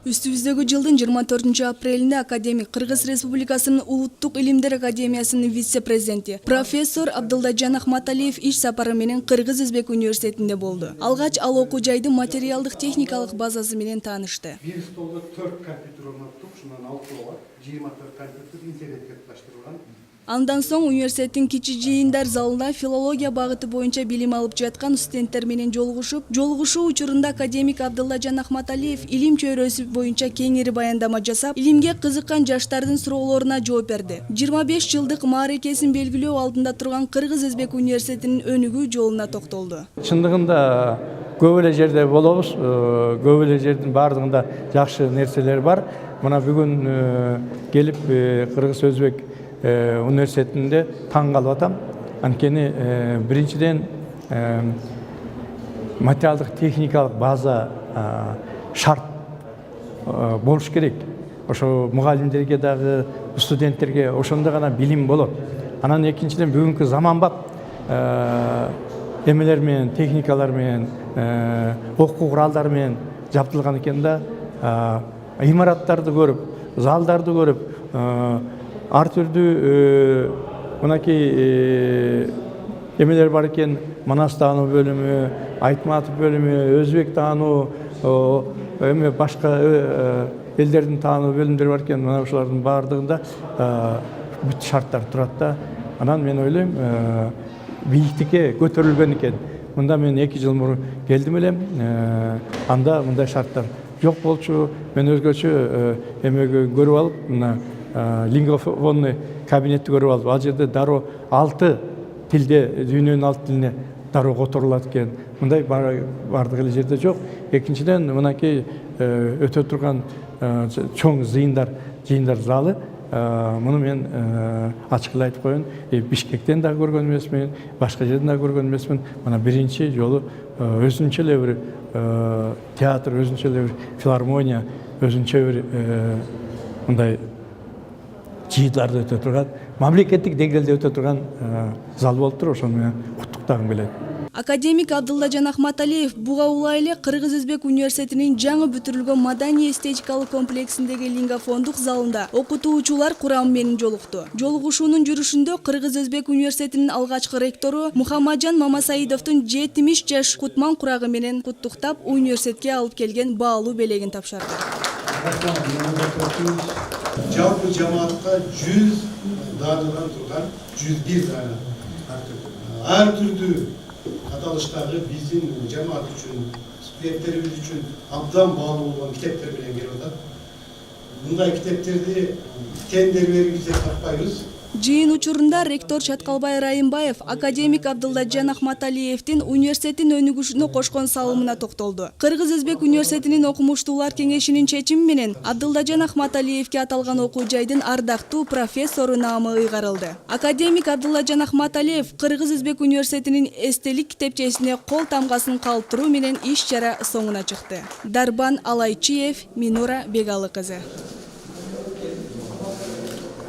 Үстүбүздөгү жылдын 24-апрелинде академик Кыргыз Республикасынын Улуттук илимдер академиясынын вице-президенти профессор Абдылдаджан Ахматалиев иш сапары менен Кыргыз-Өзбек университетинде болду. Алгач ал окуу жайдын материалдык техникалык базасы менен таанышты. Бир столдо 4 компьютер орноттук, шундан 6 бар. 24 компьютер интернетке туташтырылган. Андан соң университеттин кичи жыйындар залында филология багыты боюнча билим алып жаткан студенттер менен жолугушуу учурунда академик Абдылдаджан Ахматалиев илим чөйрөсү боюнча кеңири баяндама жасап, илимге кызыккан жаштардын суроолоруна жооп берди. 25 жылдык маарекесин белгилөө алдында турган Кыргыз-Өзбек университетинин өнүгүү жолуна токтолду. Чындыгында көп эле жерде болобуз, көп эле жердин баардыгында жакшы нерселер бар. Мына бүгүн келип Кыргыз-Өзбек университетинде таң калып атам. Анткени биринчиден материалдык техникалык база шарт болуш керек. Ошо мугалимдерге дагы, студенттерге ошондо гана билим болот. Анан экинчиден бүгүнкү заманбап эмелер менен, техникалар менен, окуу куралдары менен жабдылган экен да. Имараттарды көрүп, залдарды көрүп, ар түрдүү мынакей эмелер бар экен. Манас таануу бөлүмү, Айтматов бөлүмү, Өзбек таануу, эме башка элдердин таануу бөлүмдөрү бар экен. Мына ошолордун баардыгында бүт шарттар турат да. Анан мен ойлойм, бийиктикке көтөрүлгөн экен. Мында мен 2 жыл мурун келдим элем. Анда мындай шарттар жок болчу. Мен өзгөчө эмеге көрүп алып, мына лингвофонный кабинетти көрүп алып, ал жерде дароо 6 тилде, дүйнөнүн 6 тилине дароо которулат экен. Мындай бардык эле жерде жок. Экинчиден, мынакей өтө турган чоң жыйындар залы. Муну мен ачык эле айтып коеюн, Бишкектен да көргөн эмесмин, башка жерден да көргөн эмесмин. Мына биринчи жолу өзүнчө эле бир театр, өзүнчө эле бир филармония, өзүнчө бир мындай жыйындарды өтө турган, мамлекеттик деңгээлде өтө турган зал болуп тур. Ошону менен куттуктагым келет. Академик Абдылдаджан Ахматалиев буга улай эле Кыргыз-Өзбек университетинин жаңы бүтүрүлгөн маданий-эстетикалык комплексиндеги лингвофондук залында окутуучулар курамы менен жолукту. Жолугушуунун жүрүшүндө Кыргыз-Өзбек университетинин алгачкы ректору Мухаммаджан Мамасаидовдун 70 жаш кутман курагы менен куттуктап, университетке алып келген баалуу белегин тапшырды. Жалпы жамаатка 100 дааныдан турган 101 даана ар түрдүү каталыштагы биздин жамаат үчүн, студенттерибиз үчүн абдан баалуу болгон китептер менен келип атат. Мындай китептерди тендерлерибизде таппайбыз. Жыйын учурунда ректор Чаткалбай Райымбаев академик Абдылдаджан Ахматалиевдин университеттин өнүгүшүнө кошкон салымына токтолду. Кыргыз-Өзбек университетинин окумуштуулар кеңешинин чечими менен Абдылдаджан Ахматалиевке аталган окуу жайдын ардактуу профессору наамы ыйгарылды. Академик Абдылдаджан Ахматалиев Кыргыз-Өзбек университетинин эстелик китепчесине кол тамгасын калтыруу менен иш чара соңуна чыкты. Дарбан Алайчиев, Минура Бегалы кызы.